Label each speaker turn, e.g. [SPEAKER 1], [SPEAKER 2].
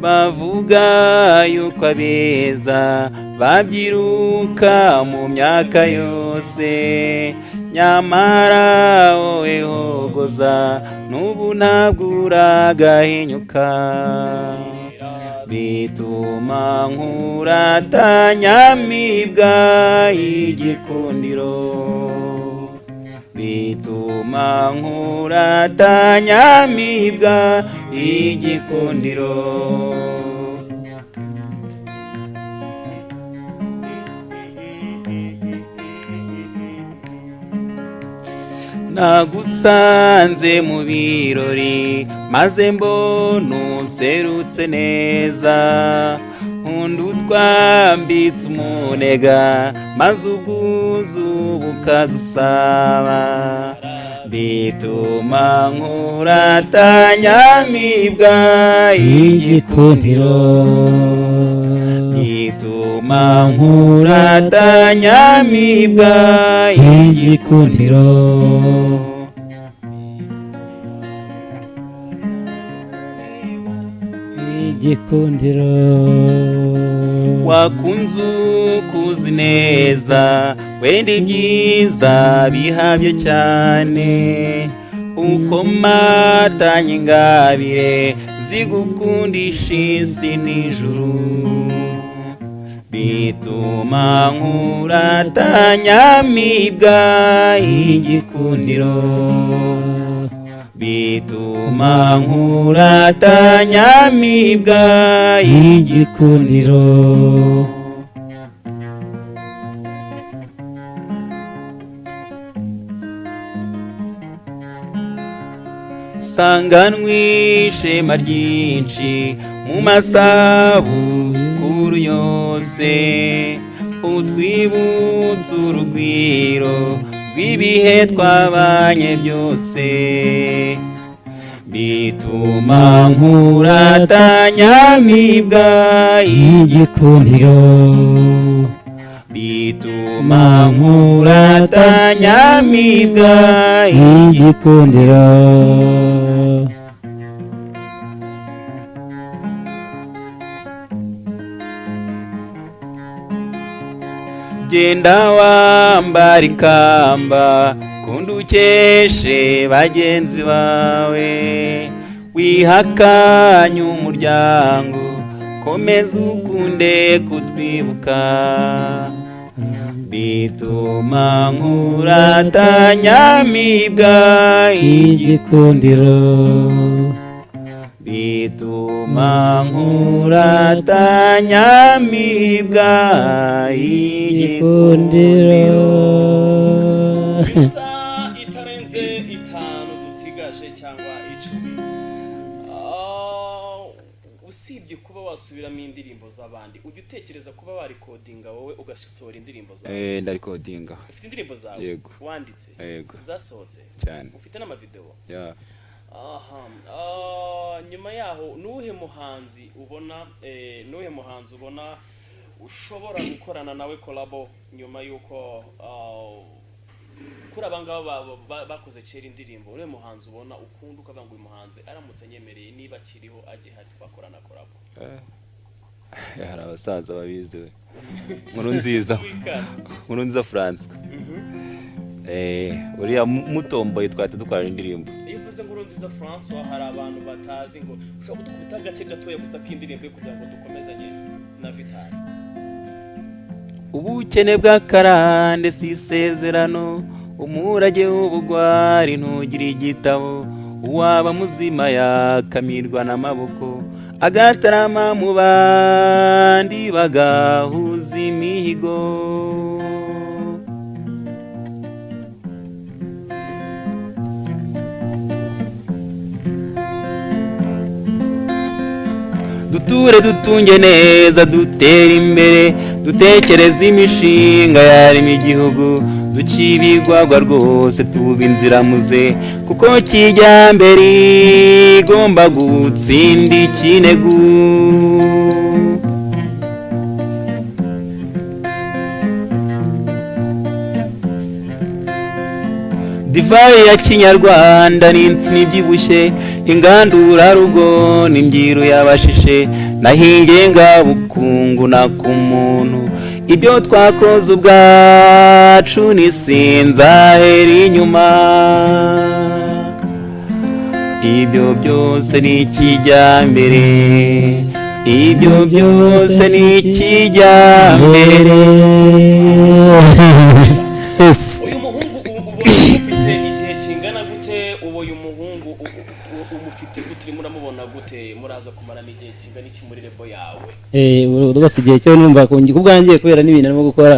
[SPEAKER 1] bavuga yuko abeza babyiruka mu myaka yose, nyamara wowe hogoza n'ubu ntabwo uragahinyuka. Bituma nkurata nyamibwa y'igikundiro, bituma nkurata nyamibwa y'igikundiro. Nagusanze mu birori maze mbona userutse neza, nkunda utwambitse umunega maze ubwuzu bukadusaba. Bituma nkurata nyamibwa y'igikundiro, bituma nkurata nyamibwa y'igikundiro. Igikundiro wakunze ukuzi neza, wenda ibyiza bihabye cyane, uko matanye ingabire zigukundisha isi n'ijuru. Bituma nkurata nyamibwa y'igikundiro, bituma nkurata nyamibwa y'igikundiro. Sanganwe ishema ryinshi mu masabukuru yose, utwibutsa urugwiro rw'ibihe twabanye byose. Bituma nkurata nyamibwa y'igikundiro, bituma nkurata nyamibwa y'igikundiro. Genda wambara ikamba kundi ukeshe bagenzi bawe, wihakanye umuryango komeza ukunde kutwibuka. Bituma nkurata nyamibwa y'igikundiro, bituma nkurata nyamibwa y'igikundiro.
[SPEAKER 2] Itarenze 5 dusigaje cyangwa 10. Usibye kuba wasubiramo indirimbo z'abandi, ujya utekereza kuba warikodinga wowe ugasohora indirimbo zawe?
[SPEAKER 1] Ndarikodinga.
[SPEAKER 2] Ufite indirimbo zawe?
[SPEAKER 1] Yego.
[SPEAKER 2] Wanditse?
[SPEAKER 1] Yego.
[SPEAKER 2] Zasohotse?
[SPEAKER 1] Cyane.
[SPEAKER 2] Ufite n'amavideo?
[SPEAKER 1] Yeah.
[SPEAKER 2] Nyuma yaho nuhe muhanzi ubona ushobora gukorana nawe collabo nyuma yuko kuri abangaba bakoze cera indirimbo? Nuhe muhanzi ubona ukunda ukavuga ngo uyu muhanzi aramutse nyemereye niba akiriho aje hati twakorana collabo?
[SPEAKER 1] Hari abasaza babizi we. Nkuru nziza Francois. Uriya mutomboye twahita dukorana indirimbo.
[SPEAKER 2] Nkuru nziza Francois, hari abantu batazi ngo ushobora kudukubita agace gatoya gusa k'indirimbo kugira ngo dukomezanye na Vital.
[SPEAKER 1] Ubukene bw'akarande si isezerano, umurage w'ubugwari ntugira igitabo, uwaba muzima yakamirwa n'amaboko, agatarama mu bandi bagahuza imihigo. Duture dutunge neza, dutere imbere, dutekereze imishinga yarimo igihugu, ducibigwagwa rwose tuba inziramuze, kuko kijyambere igomba gutsinda ikinegu. Divayi ya kinyarwanda n'insina ibyibushye ingandurarugo n'imbyiro y'abashishe nahingiye ngabukungu na ku muntu ibyo twakoze ubwacu nisinzahera inyuma ibyo byose ni ikijyambere ibyo byose ni ikijyambere
[SPEAKER 2] uyu muhungu ubona ufite igihe kingana gute uyu muhungu umufite gute muramubona gute muraza kumarana igihe kingana iki muri rebo yawe
[SPEAKER 3] rwose igihe cyo numva ku bwanjye kubera n'ibintu arimo gukora